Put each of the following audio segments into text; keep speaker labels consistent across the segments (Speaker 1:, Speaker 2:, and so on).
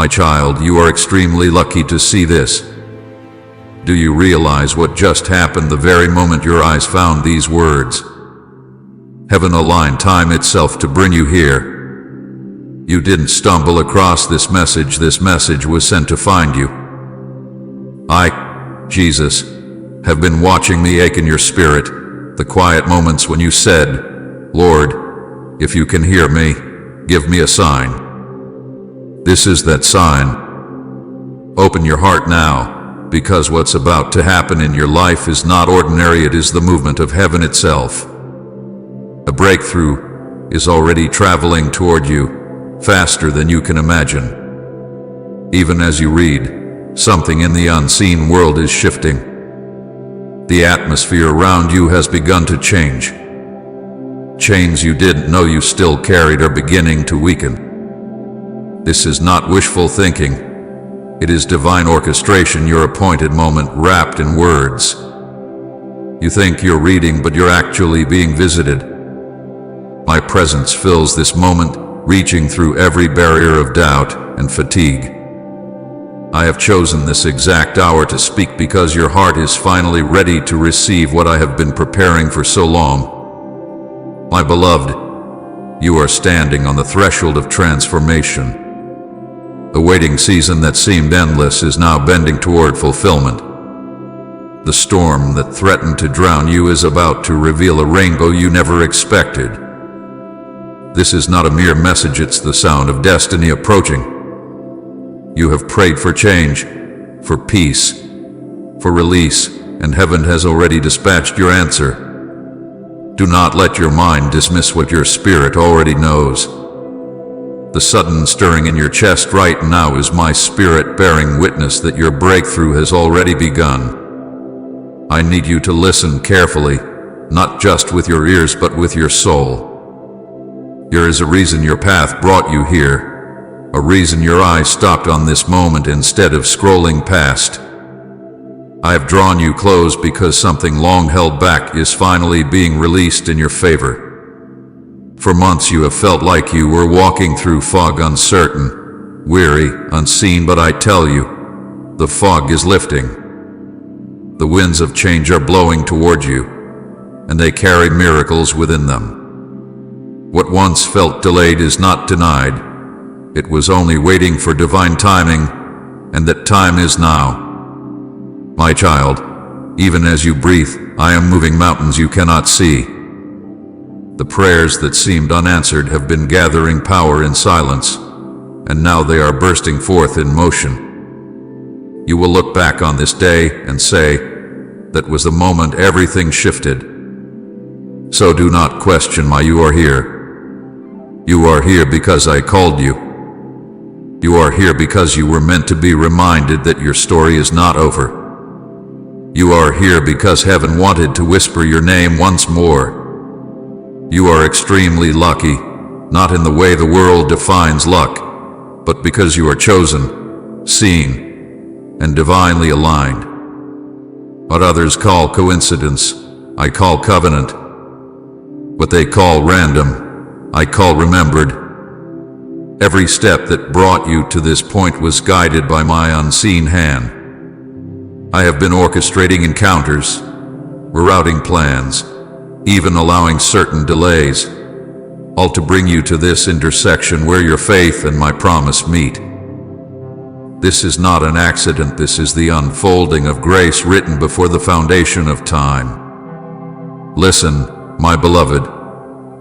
Speaker 1: My child, you are extremely lucky to see this. Do you realize what just happened the very moment your eyes found these words? Heaven aligned time itself to bring you here. You didn't stumble across this message was sent to find you. I, Jesus, have been watching the ache in your spirit, the quiet moments when you said, Lord, if you can hear me, give me a sign. This is that sign. Open your heart now, because what's about to happen in your life is not ordinary, it is the movement of heaven itself. A breakthrough is already traveling toward you, faster than you can imagine. Even as you read, something in the unseen world is shifting. The atmosphere around you has begun to change. Chains you didn't know you still carried are beginning to weaken. This is not wishful thinking. It is divine orchestration, your appointed moment wrapped in words. You think you're reading, but you're actually being visited. My presence fills this moment, reaching through every barrier of doubt and fatigue. I have chosen this exact hour to speak because your heart is finally ready to receive what I have been preparing for so long. My beloved, you are standing on the threshold of transformation. The waiting season that seemed endless is now bending toward fulfillment. The storm that threatened to drown you is about to reveal a rainbow you never expected. This is not a mere message, it's the sound of destiny approaching. You have prayed for change, for peace, for release, and heaven has already dispatched your answer. Do not let your mind dismiss what your spirit already knows. The sudden stirring in your chest right now is my spirit bearing witness that your breakthrough has already begun. I need you to listen carefully, not just with your ears but with your soul. There is a reason your path brought you here. A reason your eyes stopped on this moment instead of scrolling past. I have drawn you close because something long held back is finally being released in your favor. For months you have felt like you were walking through fog, uncertain, weary, unseen, but I tell you, the fog is lifting. The winds of change are blowing toward you, and they carry miracles within them. What once felt delayed is not denied. It was only waiting for divine timing, and that time is now. My child, even as you breathe, I am moving mountains you cannot see. The prayers that seemed unanswered have been gathering power in silence, and now they are bursting forth in motion. You will look back on this day and say, that was the moment everything shifted. So do not question why you are here. You are here because I called you. You are here because you were meant to be reminded that your story is not over. You are here because heaven wanted to whisper your name once more. You are extremely lucky, not in the way the world defines luck, but because you are chosen, seen, and divinely aligned. What others call coincidence, I call covenant. What they call random, I call remembered. Every step that brought you to this point was guided by my unseen hand. I have been orchestrating encounters, rerouting plans, even allowing certain delays, all to bring you to this intersection where your faith and my promise meet. This is not an accident, this is the unfolding of grace written before the foundation of time. Listen, my beloved,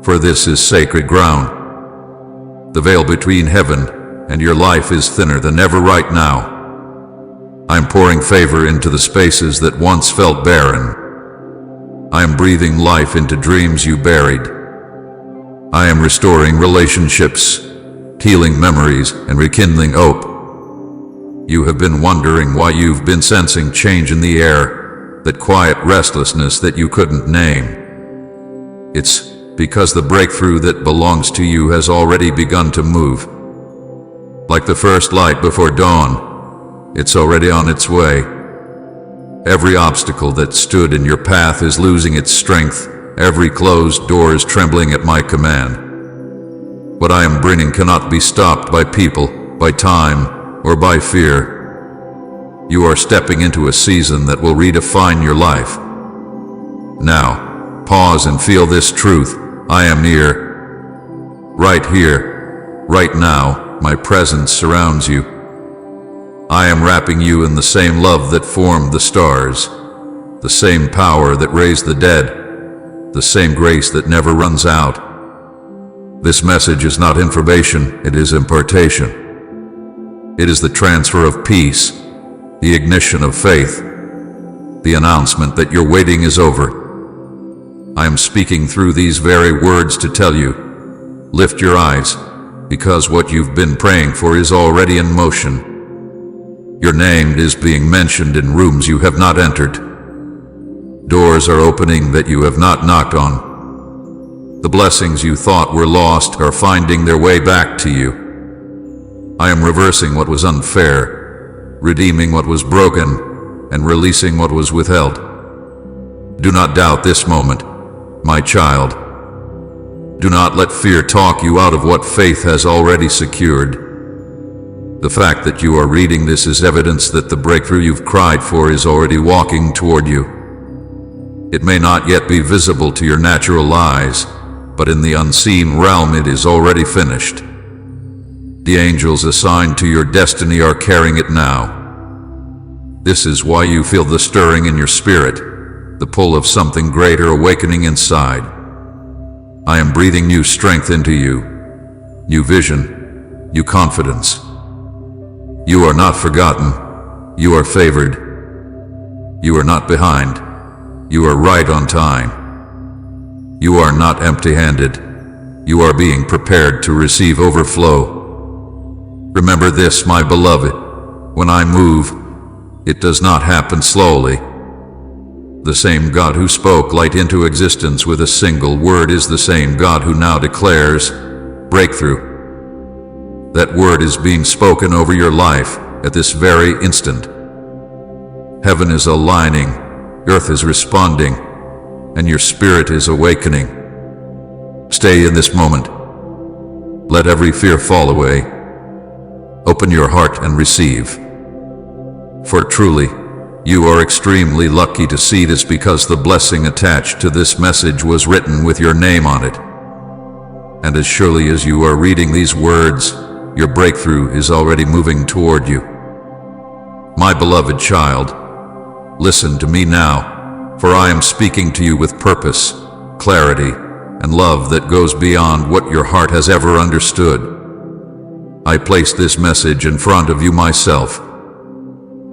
Speaker 1: for this is sacred ground. The veil between heaven and your life is thinner than ever right now. I am pouring favor into the spaces that once felt barren. I am breathing life into dreams you buried. I am restoring relationships, healing memories, and rekindling hope. You have been wondering why you've been sensing change in the air, that quiet restlessness that you couldn't name. It's because the breakthrough that belongs to you has already begun to move. Like the first light before dawn, it's already on its way. Every obstacle that stood in your path is losing its strength. Every closed door is trembling at my command. What I am bringing cannot be stopped by people, by time, or by fear. You are stepping into a season that will redefine your life. Now, pause and feel this truth. I am near. Right here, right now, my presence surrounds you. I am wrapping you in the same love that formed the stars, the same power that raised the dead, the same grace that never runs out. This message is not information, it is impartation. It is the transfer of peace, the ignition of faith, the announcement that your waiting is over. I am speaking through these very words to tell you, lift your eyes, because what you've been praying for is already in motion. Your name is being mentioned in rooms you have not entered. Doors are opening that you have not knocked on. The blessings you thought were lost are finding their way back to you. I am reversing what was unfair, redeeming what was broken, and releasing what was withheld. Do not doubt this moment, my child. Do not let fear talk you out of what faith has already secured. The fact that you are reading this is evidence that the breakthrough you've cried for is already walking toward you. It may not yet be visible to your natural eyes, but in the unseen realm it is already finished. The angels assigned to your destiny are carrying it now. This is why you feel the stirring in your spirit, the pull of something greater awakening inside. I am breathing new strength into you, new vision, new confidence. You are not forgotten, you are favored. You are not behind, you are right on time. You are not empty-handed, you are being prepared to receive overflow. Remember this, my beloved, when I move, it does not happen slowly. The same God who spoke light into existence with a single word is the same God who now declares breakthrough. That word is being spoken over your life at this very instant. Heaven is aligning, earth is responding, and your spirit is awakening. Stay in this moment. Let every fear fall away. Open your heart and receive. For truly, you are extremely lucky to see this, because the blessing attached to this message was written with your name on it. And as surely as you are reading these words, your breakthrough is already moving toward you. My beloved child, listen to me now, for I am speaking to you with purpose, clarity, and love that goes beyond what your heart has ever understood. I place this message in front of you myself.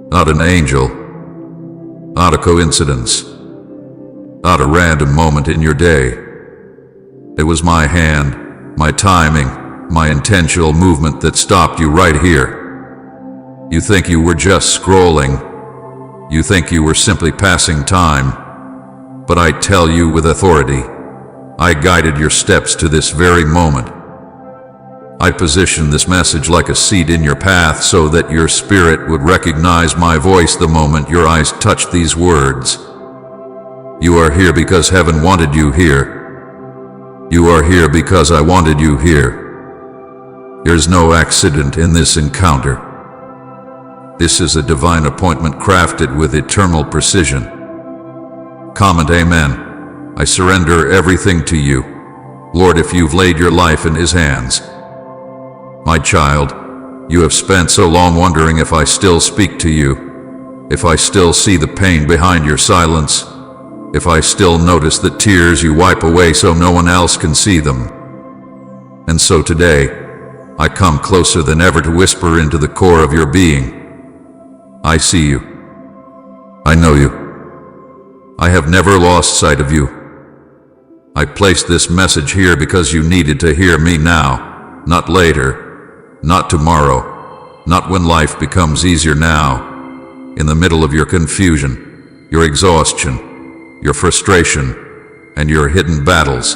Speaker 1: Not an angel, not a coincidence, not a random moment in your day. It was my hand, my timing, my intentional movement that stopped you right here. You think you were just scrolling. You think you were simply passing time. But I tell you with authority, I guided your steps to this very moment. I positioned this message like a seed in your path so that your spirit would recognize my voice the moment your eyes touched these words. You are here because heaven wanted you here. You are here because I wanted you here. There's no accident in this encounter. This is a divine appointment crafted with eternal precision. Comment amen. I surrender everything to you, Lord, if you've laid your life in His hands. My child, you have spent so long wondering if I still speak to you, if I still see the pain behind your silence, if I still notice the tears you wipe away so no one else can see them. And so today, I come closer than ever to whisper into the core of your being. I see you. I know you. I have never lost sight of you. I placed this message here because you needed to hear me now, not later. Not tomorrow, not when life becomes easier now, in the middle of your confusion, your exhaustion, your frustration, and your hidden battles.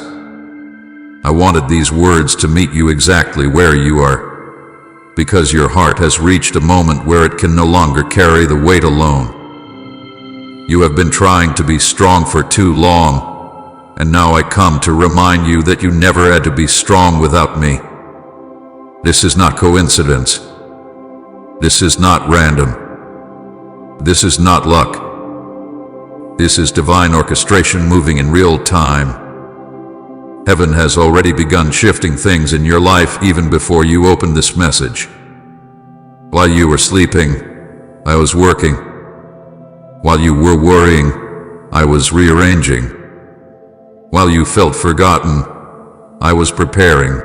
Speaker 1: I wanted these words to meet you exactly where you are, because your heart has reached a moment where it can no longer carry the weight alone. You have been trying to be strong for too long, and now I come to remind you that you never had to be strong without me. This is not coincidence. This is not random. This is not luck. This is divine orchestration moving in real time. Heaven has already begun shifting things in your life even before you opened this message. While you were sleeping, I was working. While you were worrying, I was rearranging. While you felt forgotten, I was preparing.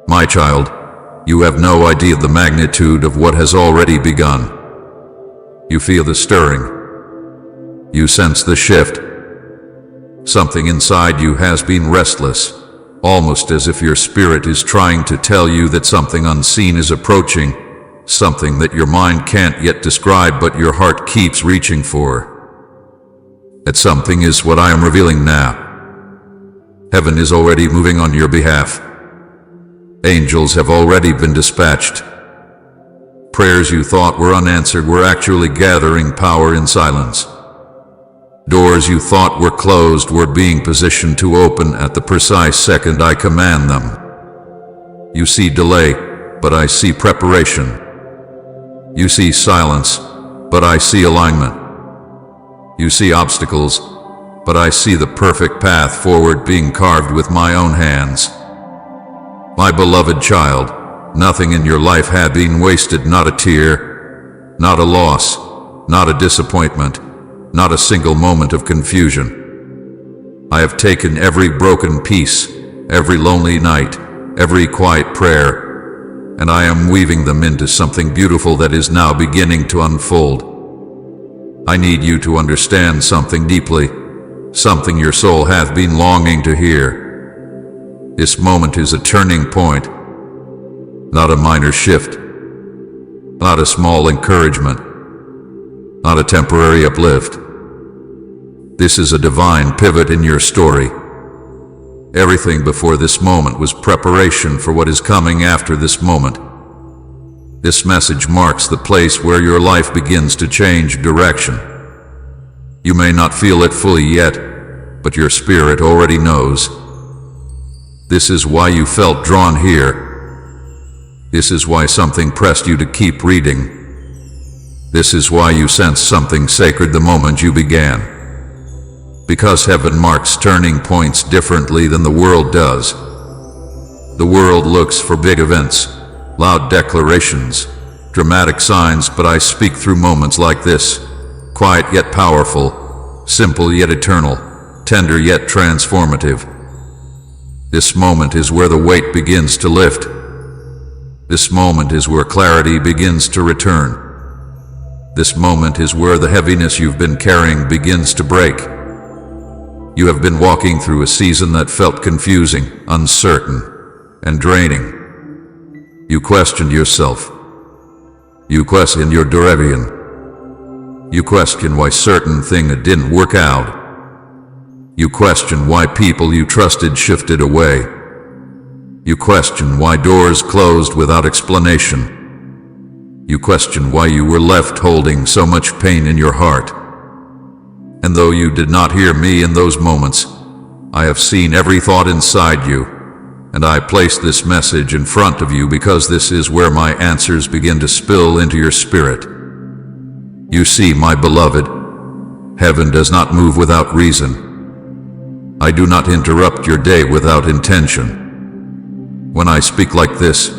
Speaker 1: My child, you have no idea the magnitude of what has already begun. You feel the stirring. You sense the shift. Something inside you has been restless, almost as if your spirit is trying to tell you that something unseen is approaching, something that your mind can't yet describe but your heart keeps reaching for. That something is what I am revealing now. Heaven is already moving on your behalf. Angels have already been dispatched. Prayers you thought were unanswered were actually gathering power in silence. Doors you thought were closed were being positioned to open at the precise second I command them. You see delay, but I see preparation. You see silence, but I see alignment. You see obstacles, but I see the perfect path forward being carved with my own hands. My beloved child, nothing in your life had been wasted, not a tear, not a loss, not a disappointment, not a single moment of confusion. I have taken every broken piece, every lonely night, every quiet prayer, and I am weaving them into something beautiful that is now beginning to unfold. I need you to understand something deeply, something your soul hath been longing to hear. This moment is a turning point, not a minor shift, not a small encouragement, not a temporary uplift. This is a divine pivot in your story. Everything before this moment was preparation for what is coming after this moment. This message marks the place where your life begins to change direction. You may not feel it fully yet, but your spirit already knows. This is why you felt drawn here. This is why something pressed you to keep reading. This is why you sensed something sacred the moment you began. Because heaven marks turning points differently than the world does. The world looks for big events, loud declarations, dramatic signs, but I speak through moments like this, quiet yet powerful, simple yet eternal, tender yet transformative. This moment is where the weight begins to lift. This moment is where clarity begins to return. This moment is where the heaviness you've been carrying begins to break. You have been walking through a season that felt confusing, uncertain, and draining. You questioned yourself. You questioned your direction. You questioned why certain things didn't work out. You questioned why people you trusted shifted away. You questioned why doors closed without explanation. You questioned why you were left holding so much pain in your heart. And though you did not hear me in those moments, I have seen every thought inside you, and I place this message in front of you because this is where my answers begin to spill into your spirit. You see, my beloved, heaven does not move without reason. I do not interrupt your day without intention. When I speak like this,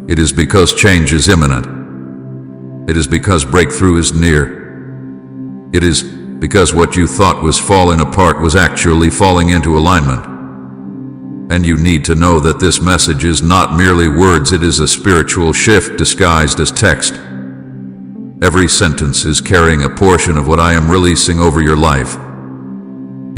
Speaker 1: it is because change is imminent. It is because breakthrough is near. It is because what you thought was falling apart was actually falling into alignment. And you need to know that this message is not merely words, it is a spiritual shift disguised as text. Every sentence is carrying a portion of what I am releasing over your life.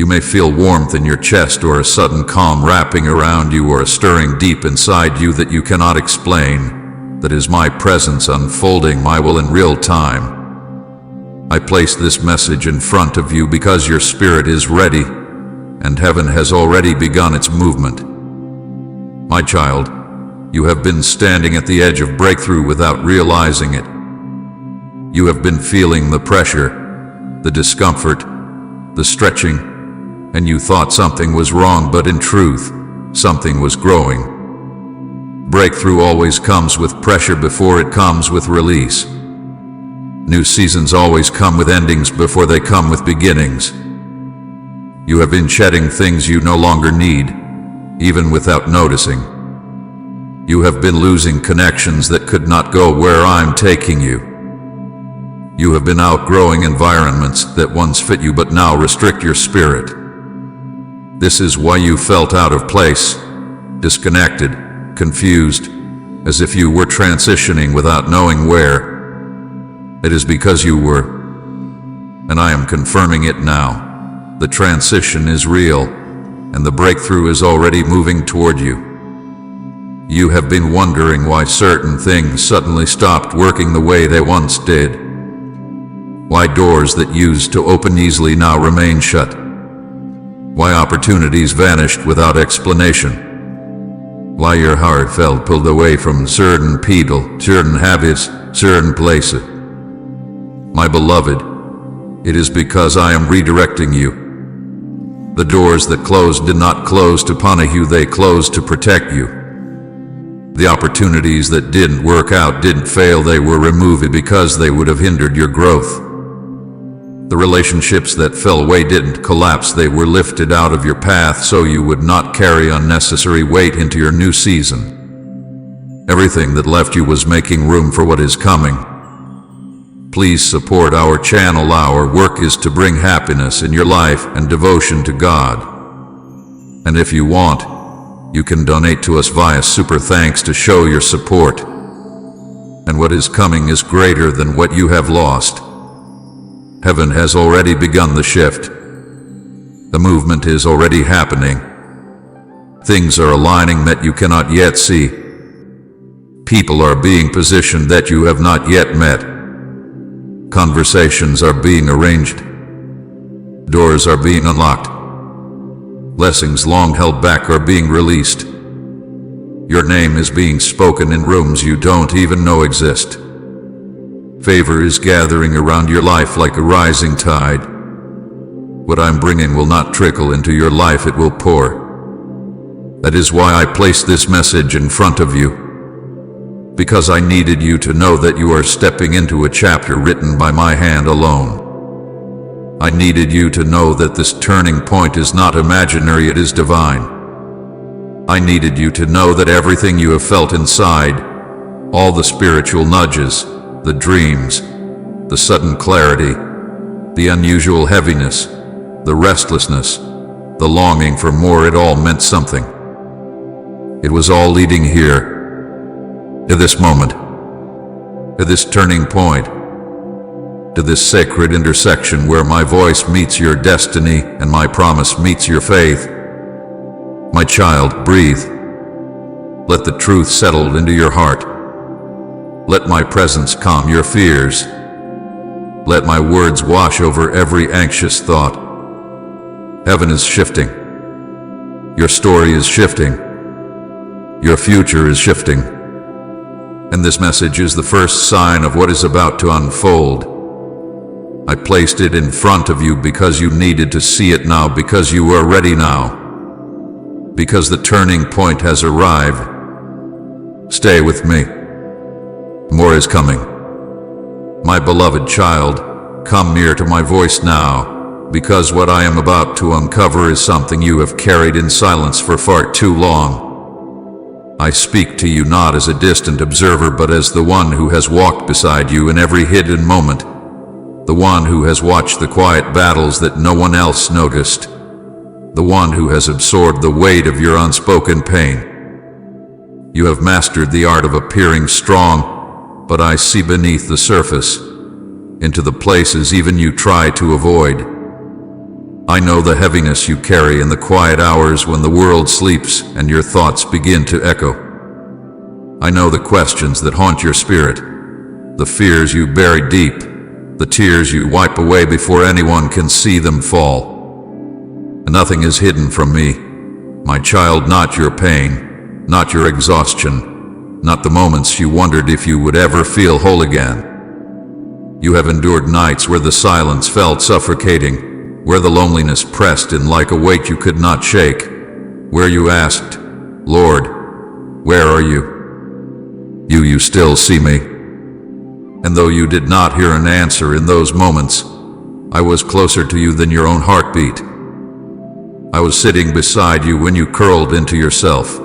Speaker 1: You may feel warmth in your chest, or a sudden calm wrapping around you, or a stirring deep inside you that you cannot explain. That is my presence unfolding my will in real time. I place this message in front of you because your spirit is ready, and heaven has already begun its movement. My child, you have been standing at the edge of breakthrough without realizing it. You have been feeling the pressure, the discomfort, the stretching, and you thought something was wrong, but in truth, something was growing. Breakthrough always comes with pressure before it comes with release. New seasons always come with endings before they come with beginnings. You have been shedding things you no longer need, even without noticing. You have been losing connections that could not go where I'm taking you. You have been outgrowing environments that once fit you but now restrict your spirit. This is why you felt out of place, disconnected, confused, as if you were transitioning without knowing where. It is because you were, and I am confirming it now. The transition is real, and the breakthrough is already moving toward you. You have been wondering why certain things suddenly stopped working the way they once did. Why doors that used to open easily now remain shut. Why opportunities vanished without explanation. Why your heart felt pulled away from certain people, certain habits, certain places. My beloved, it is because I am redirecting you. The doors that closed did not close to punish you, they closed to protect you. The opportunities that didn't work out didn't fail, they were removed because they would have hindered your growth. The relationships that fell away didn't collapse, they were lifted out of your path so you would not carry unnecessary weight into your new season. Everything that left you was making room for what is coming. Please support our channel. Our work is to bring happiness in your life and devotion to God. And if you want, you can donate to us via Super Thanks to show your support. And what is coming is greater than what you have lost. Heaven has already begun the shift. The movement is already happening. Things are aligning that you cannot yet see. People are being positioned that you have not yet met. Conversations are being arranged. Doors are being unlocked. Blessings long held back are being released. Your name is being spoken in rooms you don't even know exist. Favor is gathering around your life like a rising tide. What I'm bringing will not trickle into your life, it will pour. That is why I placed this message in front of you. Because I needed you to know that you are stepping into a chapter written by my hand alone. I needed you to know that this turning point is not imaginary, it is divine. I needed you to know that everything you have felt inside, all the spiritual nudges, the dreams, the sudden clarity, the unusual heaviness, the restlessness, the longing for more, it all meant something. It was all leading here. To this moment, to this turning point, to this sacred intersection where my voice meets your destiny and my promise meets your faith. My child, breathe. Let the truth settle into your heart. Let my presence calm your fears. Let my words wash over every anxious thought. Heaven is shifting. Your story is shifting. Your future is shifting. And this message is the first sign of what is about to unfold. I placed it in front of you because you needed to see it now, because you are ready now, because the turning point has arrived. Stay with me. More is coming. My beloved child, come near to my voice now, because what I am about to uncover is something you have carried in silence for far too long. I speak to you not as a distant observer, but as the one who has walked beside you in every hidden moment, the one who has watched the quiet battles that no one else noticed, the one who has absorbed the weight of your unspoken pain. You have mastered the art of appearing strong, but I see beneath the surface, into the places even you try to avoid. I know the heaviness you carry in the quiet hours when the world sleeps and your thoughts begin to echo. I know the questions that haunt your spirit, the fears you bury deep, the tears you wipe away before anyone can see them fall. And nothing is hidden from me, my child, not your pain, not your exhaustion, not the moments you wondered if you would ever feel whole again. You have endured nights where the silence felt suffocating, where the loneliness pressed in like a weight you could not shake, where you asked, Lord, where are you? You still see me. And though you did not hear an answer in those moments, I was closer to you than your own heartbeat. I was sitting beside you when you curled into yourself,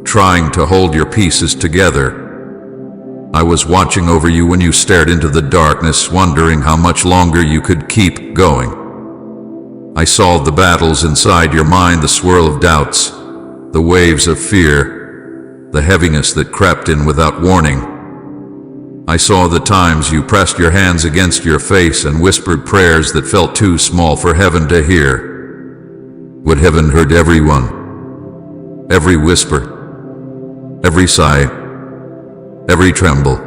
Speaker 1: trying to hold your pieces together. I was watching over you when you stared into the darkness, wondering how much longer you could keep going. I saw the battles inside your mind, the swirl of doubts, the waves of fear, the heaviness that crept in without warning. I saw the times you pressed your hands against your face and whispered prayers that felt too small for heaven to hear. But heaven heard everyone, every whisper, every sigh, every tremble.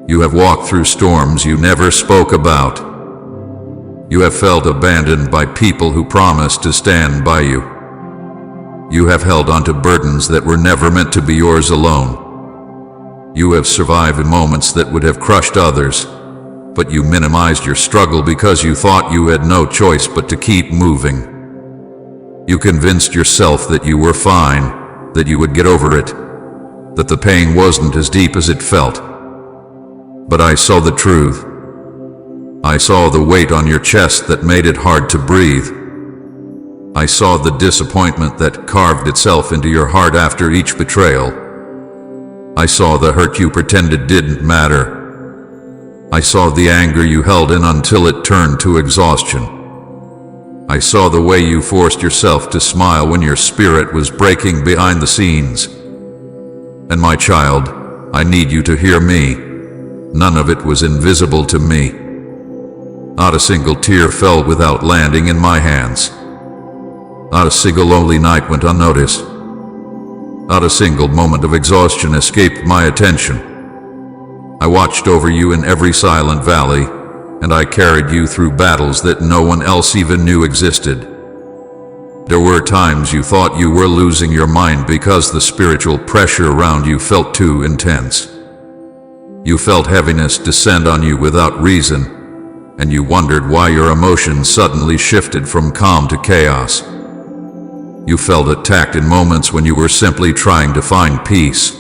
Speaker 1: You have walked through storms you never spoke about. You have felt abandoned by people who promised to stand by you. You have held onto burdens that were never meant to be yours alone. You have survived moments that would have crushed others, but you minimized your struggle because you thought you had no choice but to keep moving. You convinced yourself that you were fine, that you would get over it, that the pain wasn't as deep as it felt. But I saw the truth. I saw the weight on your chest that made it hard to breathe. I saw the disappointment that carved itself into your heart after each betrayal. I saw the hurt you pretended didn't matter. I saw the anger you held in until it turned to exhaustion. I saw the way you forced yourself to smile when your spirit was breaking behind the scenes. And my child, I need you to hear me. None of it was invisible to me. Not a single tear fell without landing in my hands. Not a single lonely night went unnoticed. Not a single moment of exhaustion escaped my attention. I watched over you in every silent valley, and I carried you through battles that no one else even knew existed. There were times you thought you were losing your mind because the spiritual pressure around you felt too intense. You felt heaviness descend on you without reason, and you wondered why your emotions suddenly shifted from calm to chaos. You felt attacked in moments when you were simply trying to find peace.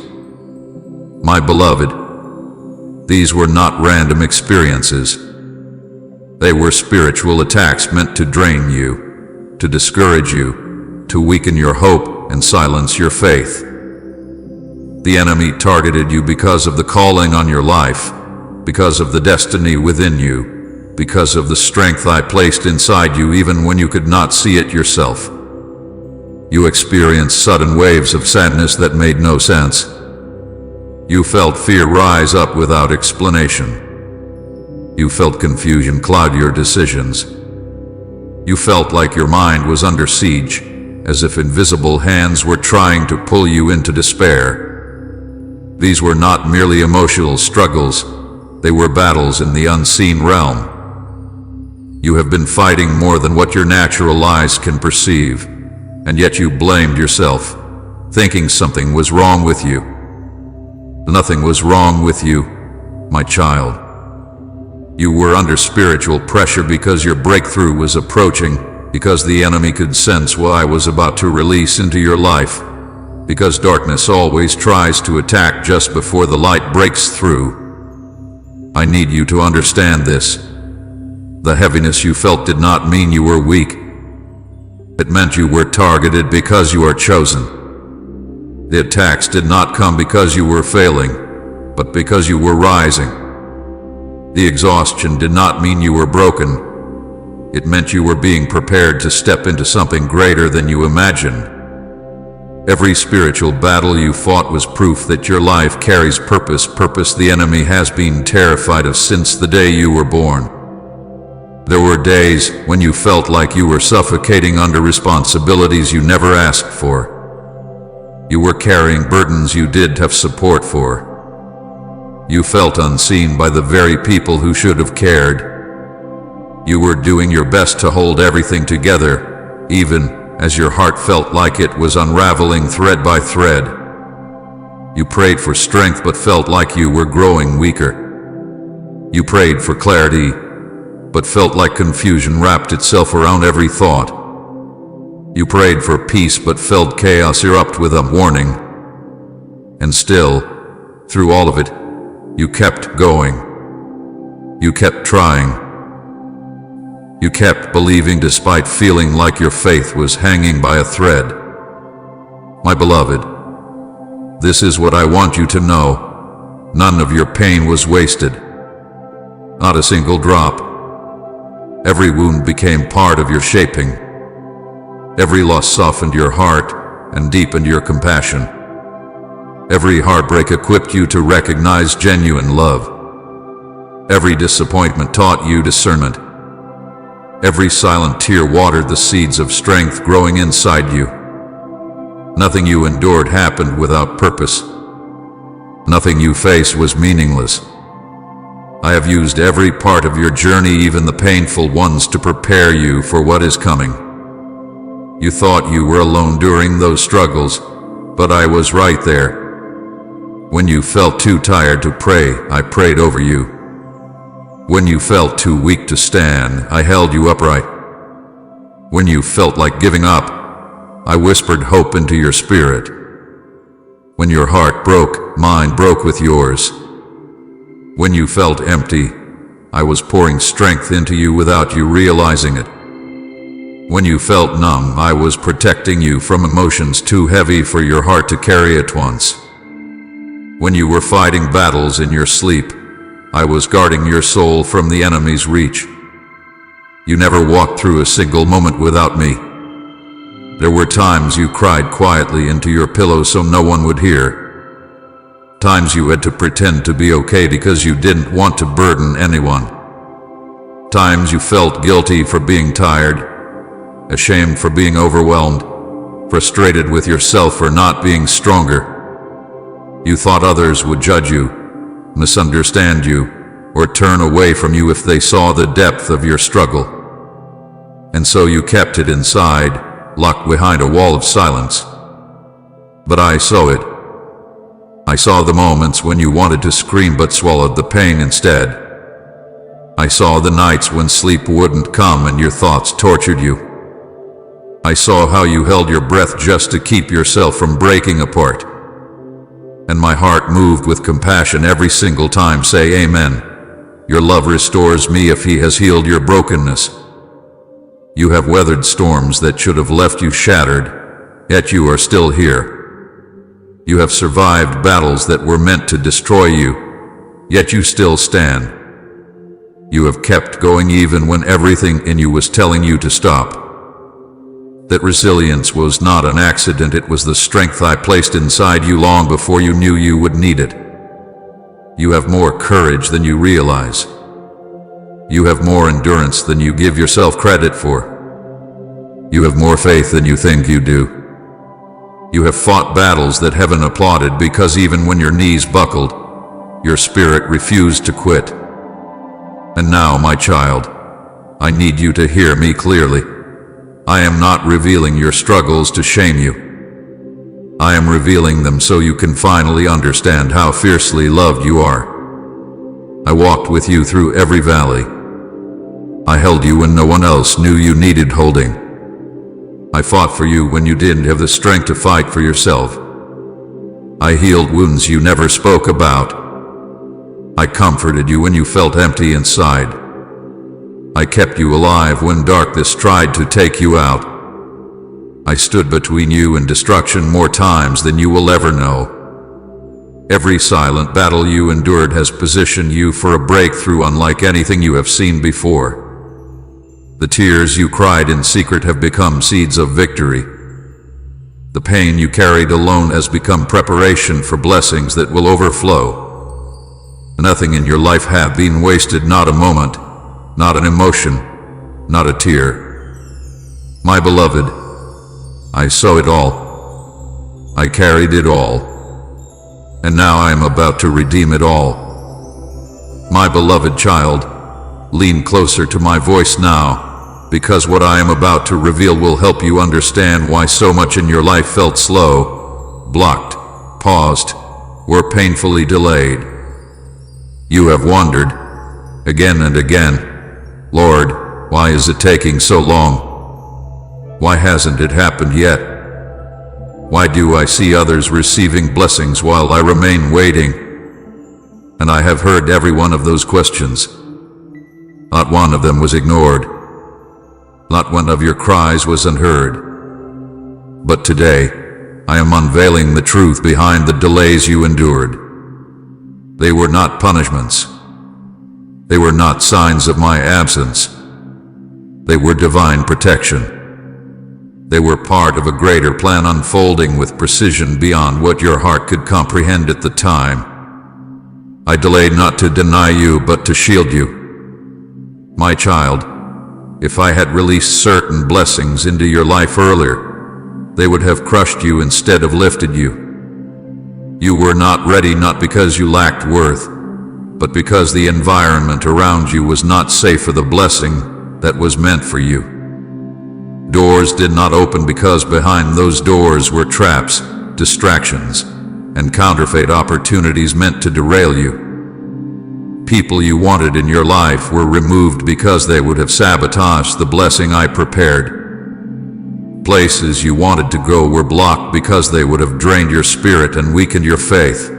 Speaker 1: My beloved, these were not random experiences. They were spiritual attacks meant to drain you, to discourage you, to weaken your hope and silence your faith. The enemy targeted you because of the calling on your life, because of the destiny within you, because of the strength I placed inside you even when you could not see it yourself. You experienced sudden waves of sadness that made no sense. You felt fear rise up without explanation. You felt confusion cloud your decisions. You felt like your mind was under siege, as if invisible hands were trying to pull you into despair. These were not merely emotional struggles, they were battles in the unseen realm. You have been fighting more than what your natural eyes can perceive. And yet you blamed yourself, thinking something was wrong with you. Nothing was wrong with you, my child. You were under spiritual pressure because your breakthrough was approaching, because the enemy could sense what I was about to release into your life, because darkness always tries to attack just before the light breaks through. I need you to understand this. The heaviness you felt did not mean you were weak. It meant you were targeted because you are chosen. The attacks did not come because you were failing, but because you were rising. The exhaustion did not mean you were broken. It meant you were being prepared to step into something greater than you imagined. Every spiritual battle you fought was proof that your life carries purpose the enemy has been terrified of since the day you were born. There were days when you felt like you were suffocating under responsibilities you never asked for. You were carrying burdens you did have support for. You felt unseen by the very people who should have cared. You were doing your best to hold everything together, even as your heart felt like it was unraveling thread by thread. You prayed for strength but felt like you were growing weaker. You prayed for clarity but felt like confusion wrapped itself around every thought. You prayed for peace but felt chaos erupt without warning. And still, through all of it, you kept going. You kept trying. You kept believing despite feeling like your faith was hanging by a thread. My beloved, this is what I want you to know. None of your pain was wasted. Not a single drop. Every wound became part of your shaping. Every loss softened your heart and deepened your compassion. Every heartbreak equipped you to recognize genuine love. Every disappointment taught you discernment. Every silent tear watered the seeds of strength growing inside you. Nothing you endured happened without purpose. Nothing you faced was meaningless. I have used every part of your journey, even the painful ones, to prepare you for what is coming. You thought you were alone during those struggles, but I was right there. When you felt too tired to pray, I prayed over you. When you felt too weak to stand, I held you upright. When you felt like giving up, I whispered hope into your spirit. When your heart broke, mine broke with yours. When you felt empty, I was pouring strength into you without you realizing it. When you felt numb, I was protecting you from emotions too heavy for your heart to carry at once. When you were fighting battles in your sleep, I was guarding your soul from the enemy's reach. You never walked through a single moment without me. There were times you cried quietly into your pillow so no one would hear. Times you had to pretend to be okay because you didn't want to burden anyone. Times you felt guilty for being tired, ashamed for being overwhelmed, frustrated with yourself for not being stronger. You thought others would judge you, misunderstand you, or turn away from you if they saw the depth of your struggle. And so you kept it inside, locked behind a wall of silence. But I saw it. I saw the moments when you wanted to scream but swallowed the pain instead. I saw the nights when sleep wouldn't come and your thoughts tortured you. I saw how you held your breath just to keep yourself from breaking apart. And my heart moved with compassion every single time. Say amen. Your love restores me if he has healed your brokenness. You have weathered storms that should have left you shattered, yet you are still here. You have survived battles that were meant to destroy you, yet you still stand. You have kept going even when everything in you was telling you to stop. That resilience was not an accident, it was the strength I placed inside you long before you knew you would need it. You have more courage than you realize. You have more endurance than you give yourself credit for. You have more faith than you think you do. You have fought battles that heaven applauded because even when your knees buckled, your spirit refused to quit. And now, my child, I need you to hear me clearly. I am not revealing your struggles to shame you. I am revealing them so you can finally understand how fiercely loved you are. I walked with you through every valley. I held you when no one else knew you needed holding. I fought for you when you didn't have the strength to fight for yourself. I healed wounds you never spoke about. I comforted you when you felt empty inside. I kept you alive when darkness tried to take you out. I stood between you and destruction more times than you will ever know. Every silent battle you endured has positioned you for a breakthrough unlike anything you have seen before. The tears you cried in secret have become seeds of victory. The pain you carried alone has become preparation for blessings that will overflow. Nothing in your life had been wasted, not a moment. Not an emotion, not a tear. My beloved, I saw it all. I carried it all. And now I am about to redeem it all. My beloved child, lean closer to my voice now, because what I am about to reveal will help you understand why so much in your life felt slow, blocked, paused, or painfully delayed. You have wondered, again and again, Lord, why is it taking so long? Why hasn't it happened yet? Why do I see others receiving blessings while I remain waiting? And I have heard every one of those questions. Not one of them was ignored. Not one of your cries was unheard. But today, I am unveiling the truth behind the delays you endured. They were not punishments. They were not signs of my absence. They were divine protection. They were part of a greater plan unfolding with precision beyond what your heart could comprehend at the time. I delayed not to deny you, but to shield you. My child, if I had released certain blessings into your life earlier, they would have crushed you instead of lifted you. You were not ready, not because you lacked worth, but because the environment around you was not safe for the blessing that was meant for you. Doors did not open because behind those doors were traps, distractions, and counterfeit opportunities meant to derail you. People you wanted in your life were removed because they would have sabotaged the blessing I prepared. Places you wanted to go were blocked because they would have drained your spirit and weakened your faith.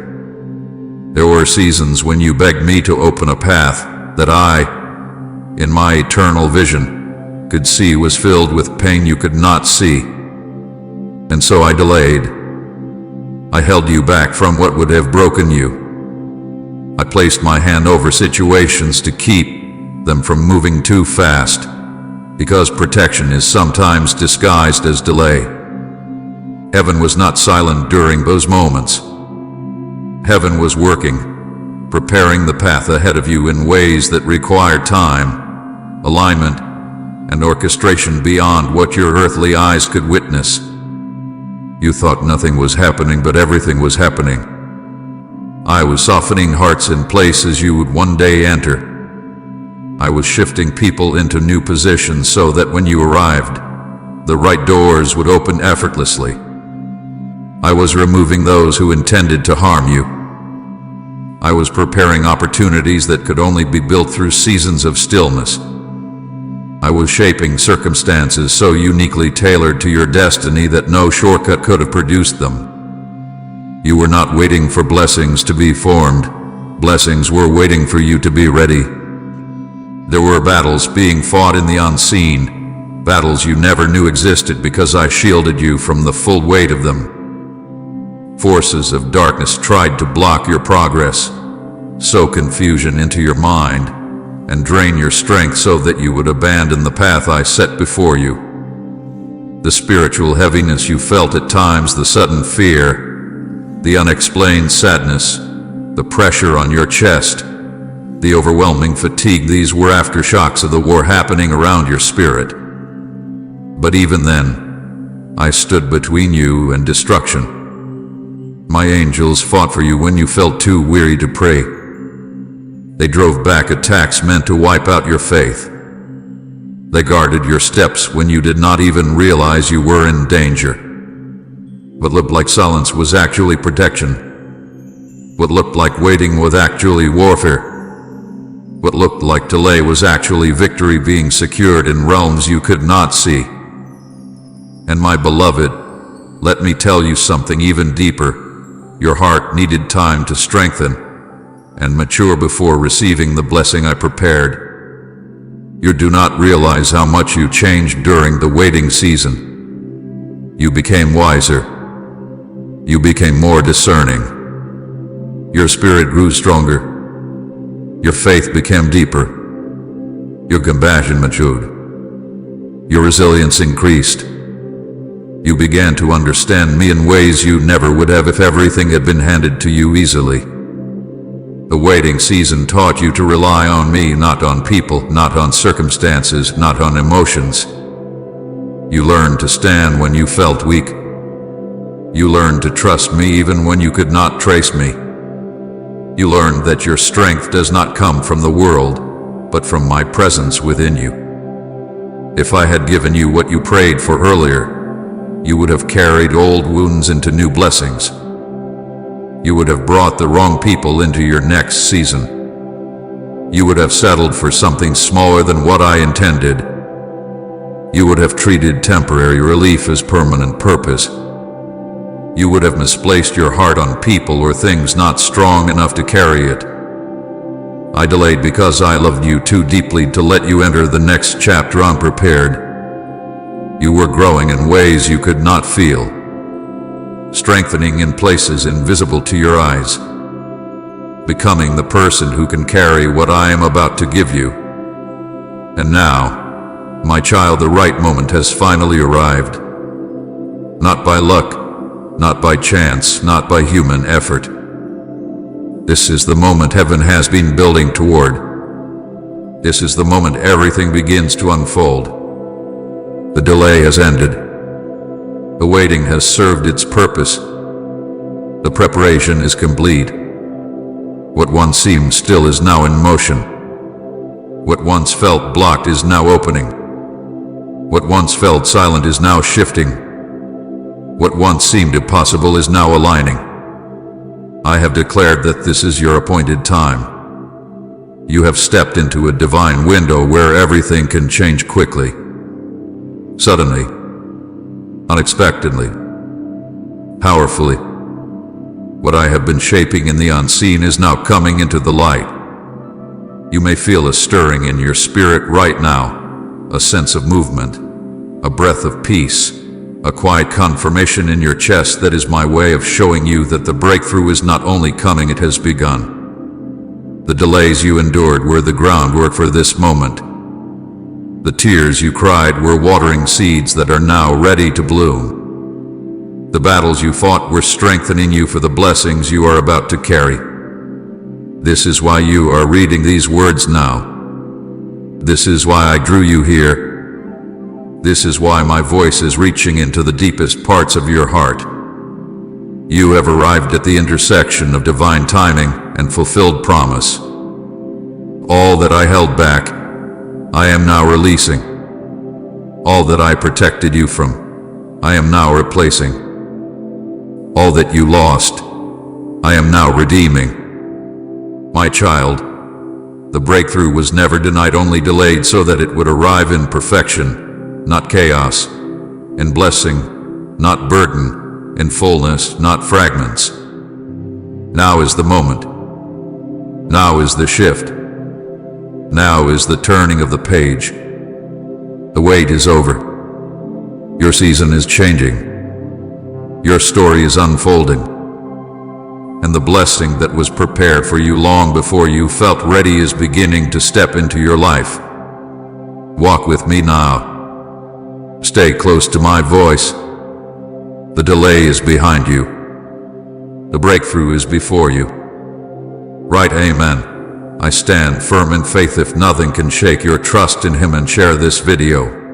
Speaker 1: There were seasons when you begged me to open a path that I, in my eternal vision, could see was filled with pain you could not see. And so I delayed. I held you back from what would have broken you. I placed my hand over situations to keep them from moving too fast, because protection is sometimes disguised as delay. Heaven was not silent during those moments. Heaven was working, preparing the path ahead of you in ways that required time, alignment, and orchestration beyond what your earthly eyes could witness. You thought nothing was happening, but everything was happening. I was softening hearts in places you would one day enter. I was shifting people into new positions so that when you arrived, the right doors would open effortlessly. I was removing those who intended to harm you. I was preparing opportunities that could only be built through seasons of stillness. I was shaping circumstances so uniquely tailored to your destiny that no shortcut could have produced them. You were not waiting for blessings to be formed. Blessings were waiting for you to be ready. There were battles being fought in the unseen, battles you never knew existed because I shielded you from the full weight of them. Forces of darkness tried to block your progress, sow confusion into your mind, and drain your strength so that you would abandon the path I set before you. The spiritual heaviness you felt at times, the sudden fear, the unexplained sadness, the pressure on your chest, the overwhelming fatigue, these were aftershocks of the war happening around your spirit. But even then, I stood between you and destruction. My angels fought for you when you felt too weary to pray. They drove back attacks meant to wipe out your faith. They guarded your steps when you did not even realize you were in danger. What looked like silence was actually protection. What looked like waiting was actually warfare. What looked like delay was actually victory being secured in realms you could not see. And my beloved, let me tell you something even deeper. Your heart needed time to strengthen and mature before receiving the blessing I prepared. You do not realize how much you changed during the waiting season. You became wiser. You became more discerning. Your spirit grew stronger. Your faith became deeper. Your compassion matured. Your resilience increased. You began to understand me in ways you never would have if everything had been handed to you easily. The waiting season taught you to rely on me, not on people, not on circumstances, not on emotions. You learned to stand when you felt weak. You learned to trust me even when you could not trace me. You learned that your strength does not come from the world, but from my presence within you. If I had given you what you prayed for earlier, you would have carried old wounds into new blessings. You would have brought the wrong people into your next season. You would have settled for something smaller than what I intended. You would have treated temporary relief as permanent purpose. You would have misplaced your heart on people or things not strong enough to carry it. I delayed because I loved you too deeply to let you enter the next chapter unprepared. You were growing in ways you could not feel, strengthening in places invisible to your eyes, becoming the person who can carry what I am about to give you. And now, my child, the right moment has finally arrived. Not by luck, not by chance, not by human effort. This is the moment heaven has been building toward. This is the moment everything begins to unfold. The delay has ended. The waiting has served its purpose. The preparation is complete. What once seemed still is now in motion. What once felt blocked is now opening. What once felt silent is now shifting. What once seemed impossible is now aligning. I have declared that this is your appointed time. You have stepped into a divine window where everything can change quickly, suddenly, unexpectedly, powerfully. What I have been shaping in the unseen is now coming into the light. You may feel a stirring in your spirit right now, a sense of movement, a breath of peace, a quiet confirmation in your chest that is my way of showing you that the breakthrough is not only coming, it has begun. The delays you endured were the groundwork for this moment. The tears you cried were watering seeds that are now ready to bloom. The battles you fought were strengthening you for the blessings you are about to carry. This is why you are reading these words now. This is why I drew you here. This is why my voice is reaching into the deepest parts of your heart. You have arrived at the intersection of divine timing and fulfilled promise. All that I held back, I am now releasing. All that I protected you from, I am now replacing. All that you lost, I am now redeeming. My child, the breakthrough was never denied, only delayed so that it would arrive in perfection. Not chaos, in blessing, not burden, in fullness, not fragments. Now is the moment. Now is the shift. Now is the turning of the page. The wait is over. Your season is changing. Your story is unfolding. And the blessing that was prepared for you long before you felt ready is beginning to step into your life. Walk with me now. Stay close to my voice. The delay is behind you. The breakthrough is before you. Write Amen. I stand firm in faith if nothing can shake your trust in Him, and share this video.